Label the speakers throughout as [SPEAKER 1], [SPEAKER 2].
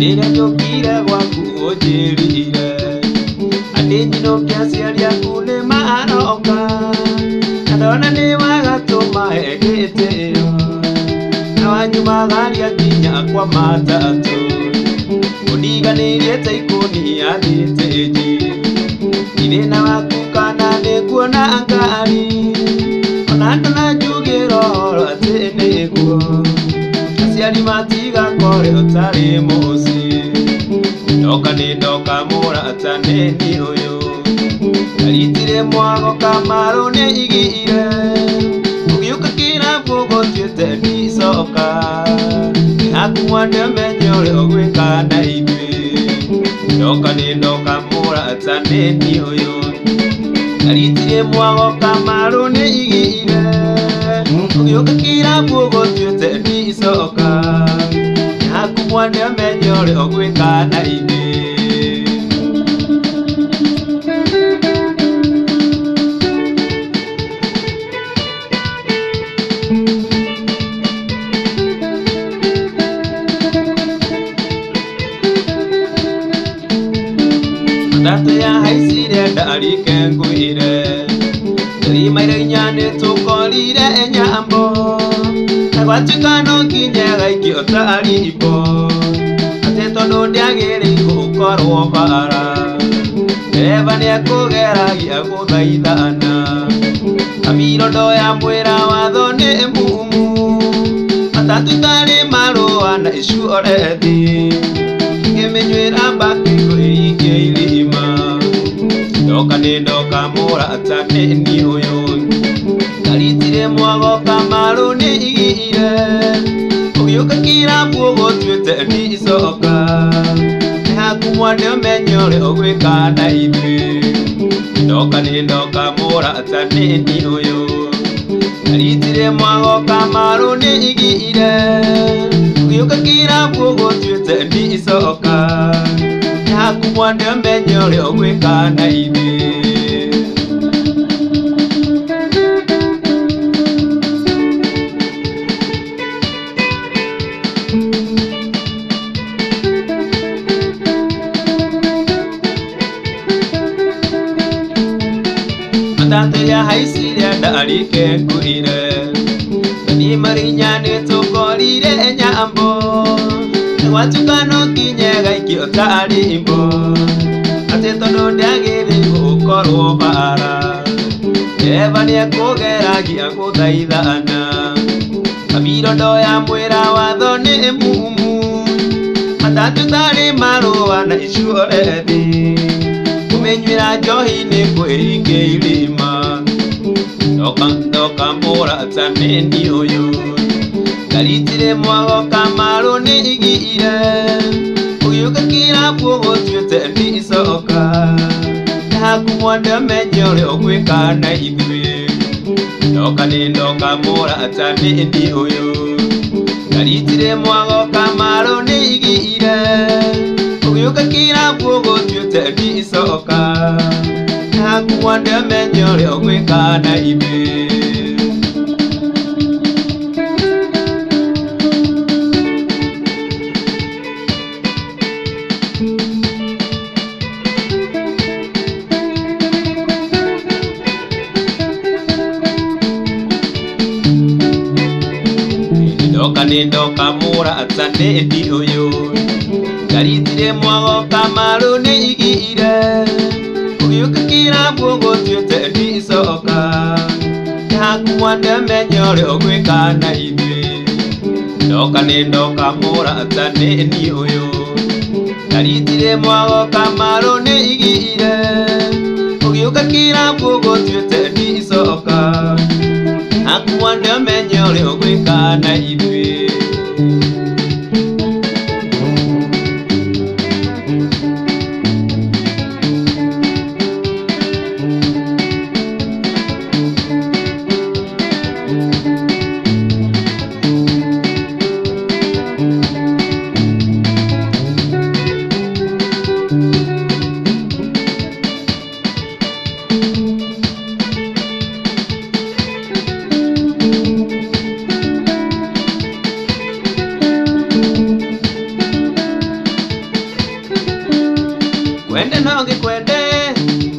[SPEAKER 1] Nina jokira gwaku ujirire ati nyino kiaciari aku ni maroka andona ni wagatuma egitio na wanyumagaria nginya kwa matatu undiganirie ta ikuni ya thitiji irina waku kana ni kuona ngari ona ndona njugiro ati niguo aciari matiga kore utari muci ndoka ni ndoka murata nini uyu aritire mwago kamaru ni igire ugiuka kirabu gotiete ndicoka hakumwande menyore ogwika na ithui ndoka ni ndoka murata nini uyu aritire mwago kamaru ni igire ugiuka kirabu gotiete ndicoka hakumwande menyore ogwika na ithui Datu ya haisire dari kenguire Dari maire nyane tukolire enyambo Nagwatukano kinyega ikiotari ipo Ate tondo ndiagere ikukorwo bara Eva ni akugeragia guthaithana Amirondo ya mwira watho ni mumu Matatu tari marua na icu orethi Ngimenywira mbaki kuikia irima Ndoka ni ndoka murata nini uyu Ngaritire mwago kamaru ni igire Ugiuka kirabu gotuete ndicoka Nihakumwande menyore ogwika na ithui Ndoka ni ndoka murata nini uyu Ngaritire mwago kamaru ni igire Ugiuka kirabu gotuete ndicoka Nihakumwande menyore ogwika na ithui Matatu ya haisire dari kenguire Ni marinyane tukorire nyambo Nagwatukano kinyega ikiotari imbo Ate tondo ndiagire gukorwo bara Eva ni akugeragia guthaithana Amirondo ya mwira watho ni mumu Matatu tari marua na icu orethi Kumenywira njohi ni kwĩhinge irima Ndoka murata nini uyu Ngaritire mwago kamaru ni igire Ugiuka kirabu gotuete ndicoka Nihakumwande menyore ogwika na ithui Ndoka ni ndoka murata nini uyu Ngaritire mwago kamaru ni igire Ugiuka kirabu gotuete ndicoka Nihakumwande menyore ogwika na ithui Ndoka ni ndoka murata nini uyu Ngaritire mwago kamaru ni igire Ugiuka kirabu gotuete ndicoka Nihakumwande menyore ogwika na ithui Ndoka ni ndoka murata nini uyu Ngaritire mwago kamaru ni igire Ugiuka kirabu gotuete ndicoka Nihakumwande menyore ogwika na ithui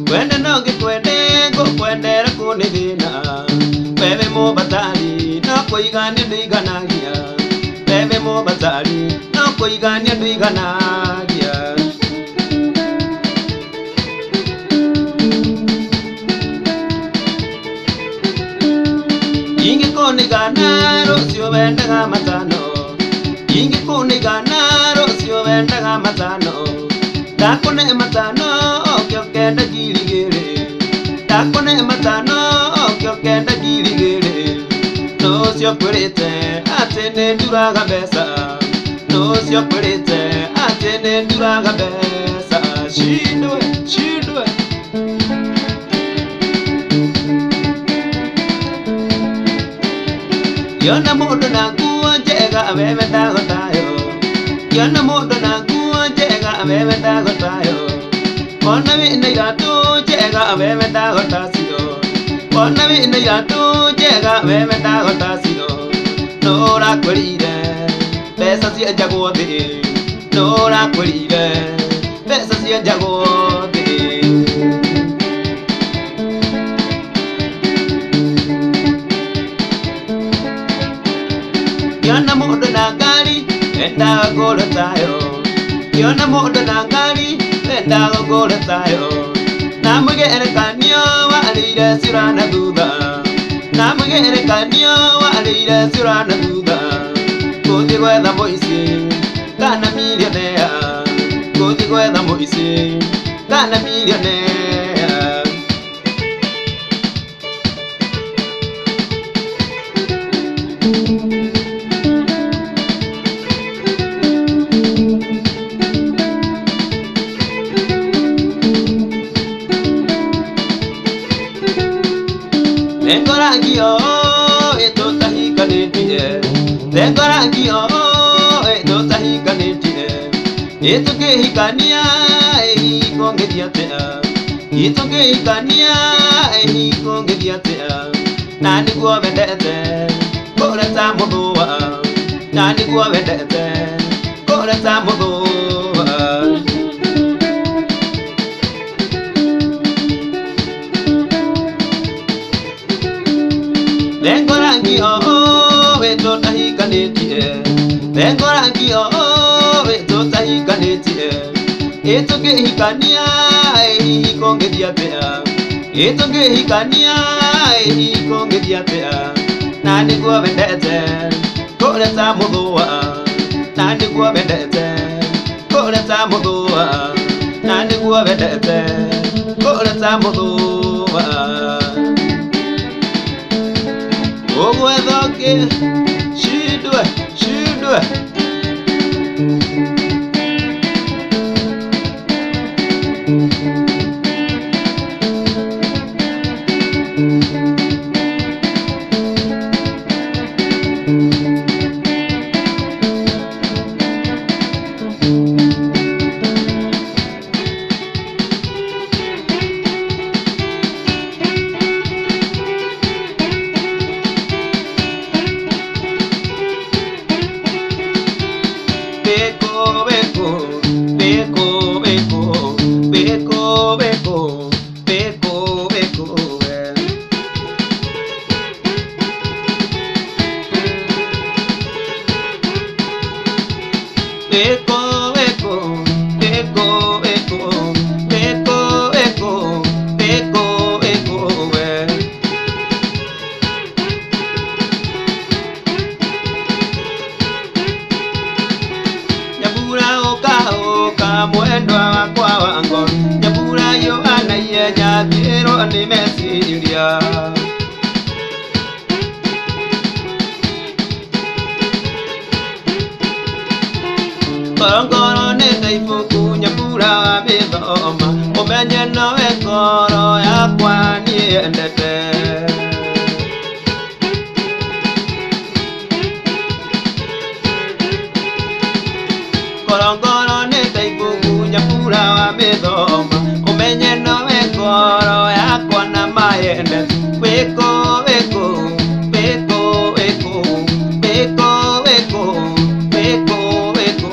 [SPEAKER 1] Kwende nongi kwende go kwendera kunigina bebe mo batali na koigania ndiganagia bebe mo batali na koigania ndiganagia ingi kunigana rosio bendaga matano ingi kunigana rosio bendaga matano dakone matano okyo kenda girigere dakone matano okyo kenda girigere no sio kurete atene duraga besa no sio kurete atene duraga besa shindwe yona modo na kuonjega abebe dagotayo yona modo na kuonjega abebe dagotayo ona vina irato jega abebe dagotasiyo ona vina irato jega abebe dagotasiyo nora kurire pesa cia jagothe nora kurire pesa cia jagothe yona modo na ngari enda goro tayo yona modo na ngari enda goro tayo namugere kanyo walire surana duda namugere kanyo walire surana duda kodi gwetha moisi kana millionaire kodi gwetha moisi kana millionaire Engorangio etotahikanetie Engorangio etotahikanetie Etokehikania ehikongediatea Etokehikania ehikongediatea Nani kuwa vendete Koreta modoa Nani kuwa vendete Koreta modoa Engorangio etotahikanetie Engorangio etotahikanetie Etokehikania ehikongediatea Etokehikania ehikongediatea Nani kuwa vendete Koreta modoa Nani kuwa vendete Koreta modoa Nani kuwa vendete Koreta modoa Ogwethoke shindwe Mwendwa wakwa wango Nyambura yo anaiye nyathiro ni mesiria Korongoro ni taifuku Nyambura wa mithoma Umenye nowe ngoro yakwa niendete Korongoro ni taifuku Nyambura wa mithoma Umenye nowe ngoro yakwa na mayende Weko weko weko weko weko weko weko weko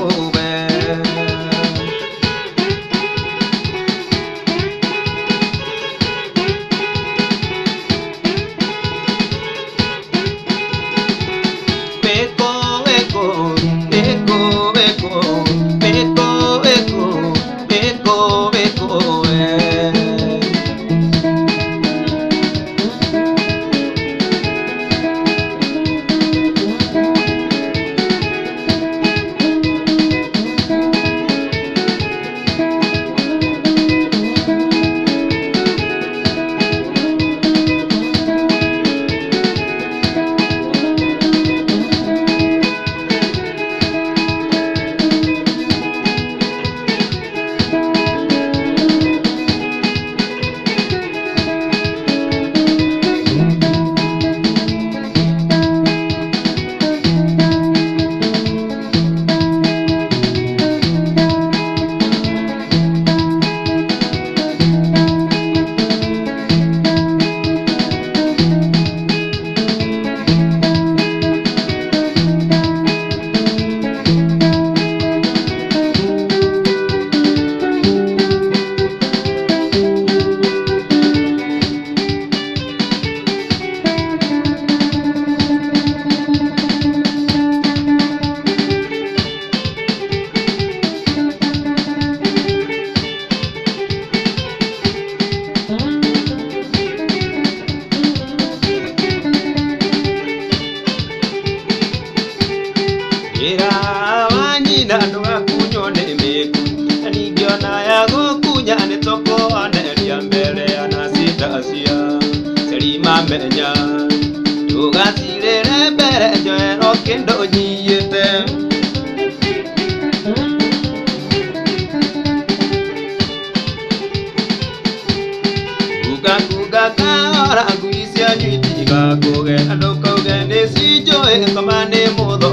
[SPEAKER 1] kuge ando kuge nesi joe kamane modo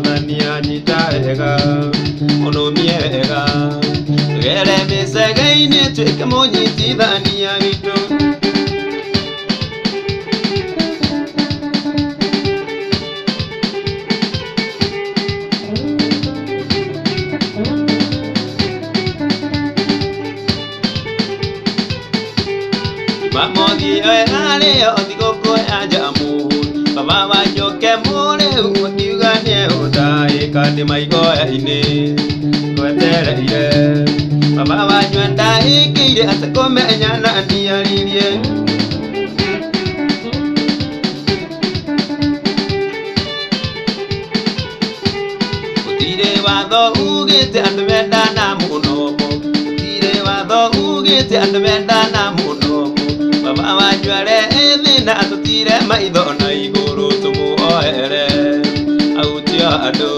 [SPEAKER 1] dania nyitaega ono miega gere mesege ne teke monyiti dania bito Mamodi ale odigo ko ajamu baba wa joke mole utigane udai kande maigo ine ko tere ire baba wa nyanda ikire atakome nyana ndiaririe utire wado ugete andmenda na munobo utire wado ugete andmenda na munobo Baba wajware na atutire maitho na iguru tumuoere autia ado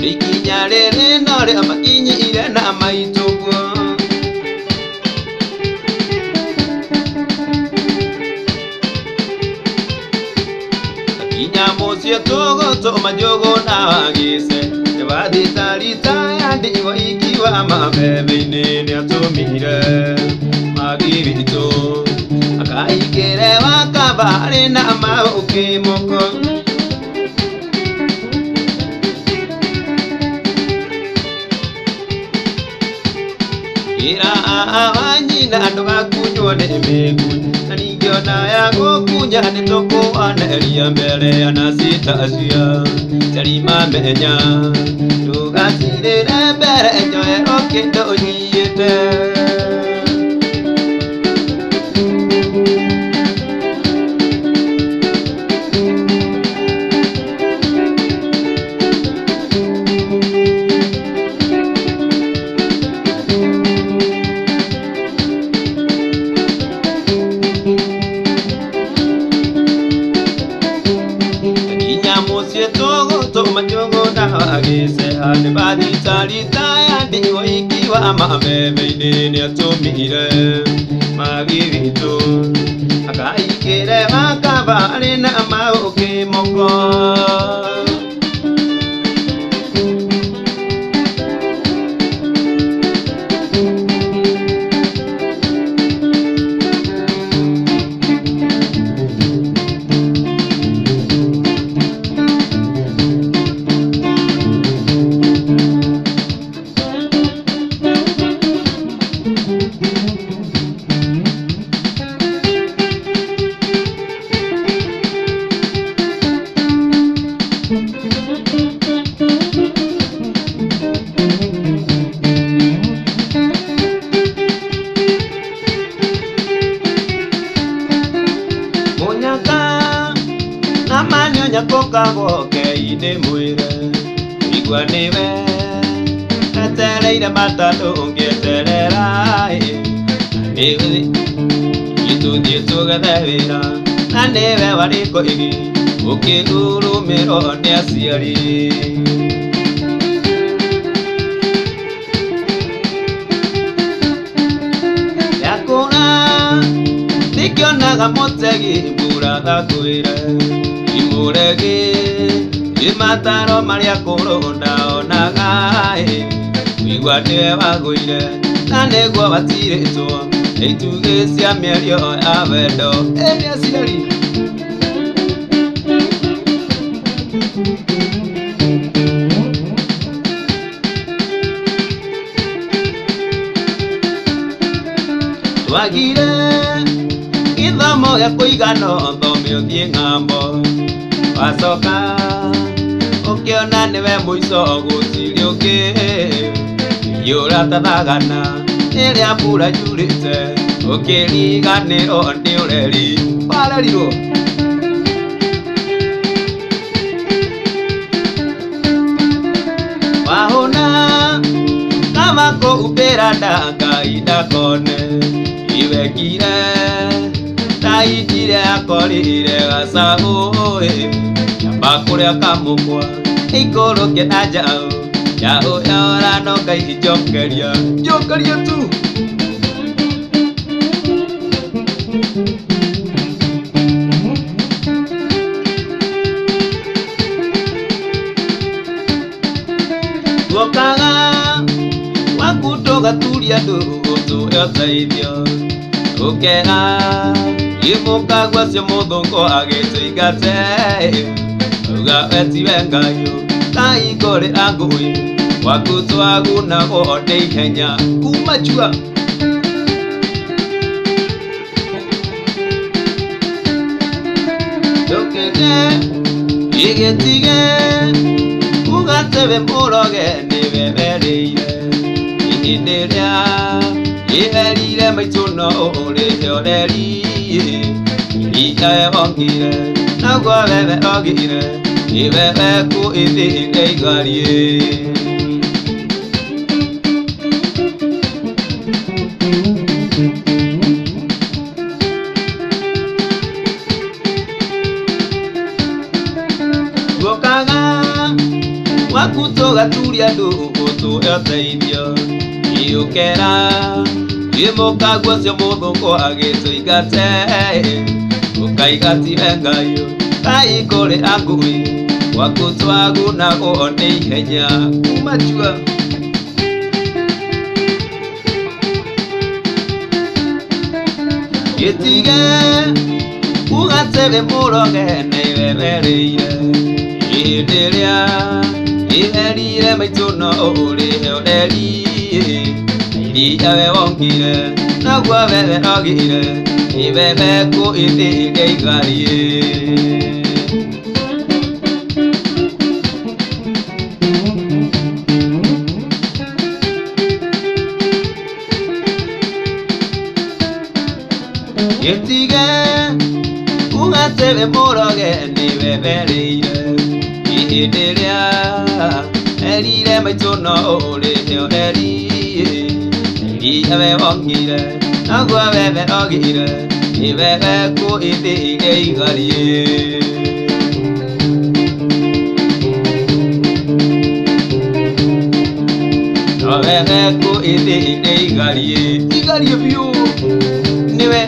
[SPEAKER 1] rikinya rere nore amakinyi ire na maitugo kinya mosie togo to majogo na agise tebadi tarita yandi wa ikiwa mabebe ne atumire magibito Aikere wakabare na mauke moko Ira awanyi na ndoga kunyo ne megu Nanigyo na yago kunya ne toko aneria mbele anasita asia Charima menya Tuga sire nebere enjoy roke do jiyete Ane badi tarita yandi wa ikiwa mabebe ne atumire magirito akaikere makabare na mauke moko Koka boke ine muire igwa niwe atereire matatu ungeterera ewe yitudie tugathewira na niwe wariko igi ukigurumiro ni aciari yakuna ndikionaga mutegi mbura gakwire Imurege imataro maria kuronda onaga wigwate waguire na negwo batiretwo eituge cia mĩario ya wendo ĩrĩa ciari twagire gĩthomo gĩa kũigana thome ũthiĩ ng'ambo wacoka ũkĩona nĩwe mũico gũtirĩ ũngĩ yũra tathagana ĩrĩa mbura yurĩte ũkĩriganĩrwo nĩ ũreri warerirwo wahũna kama kũhumbĩra Ngai ndakone iwekire taitire akorire gacaũ nyamba kũrĩa kamũkwa ikũrũke na njaũ njaũ yora no Ngai njokeria tu gaturia ndugutu yoteithio ukena imuka gwacio muthungu agituigate uga etiwe ngayo kaigore angui wakutwaguna ode ihenya kumachua dokene igetige ugatebe muroge nibebereire ihindiria iherire maituno uri oreri ikae ongire nagwo bebe ogire ibebe ku ithire igarie gokaga wakutoga turia ndugutu yoteithio iukera imuka gwacio muthungu agituigate ukaigatiwe ngayo kaigore angui wakutwaguna ode ihenya kumachua gitige ugatebe muroge nibebereire ihindiria iherire maituno uri oreri ikawe wongire nagwo bebe ogire ibebe ku ithire igarie gitige ugatebe muroge nibebereire ihindiria erire maituno uri oreri ikawe wongire nagwo bebe ogire ibebe ku ithire igarie bebe ku ithire igarie biu niwe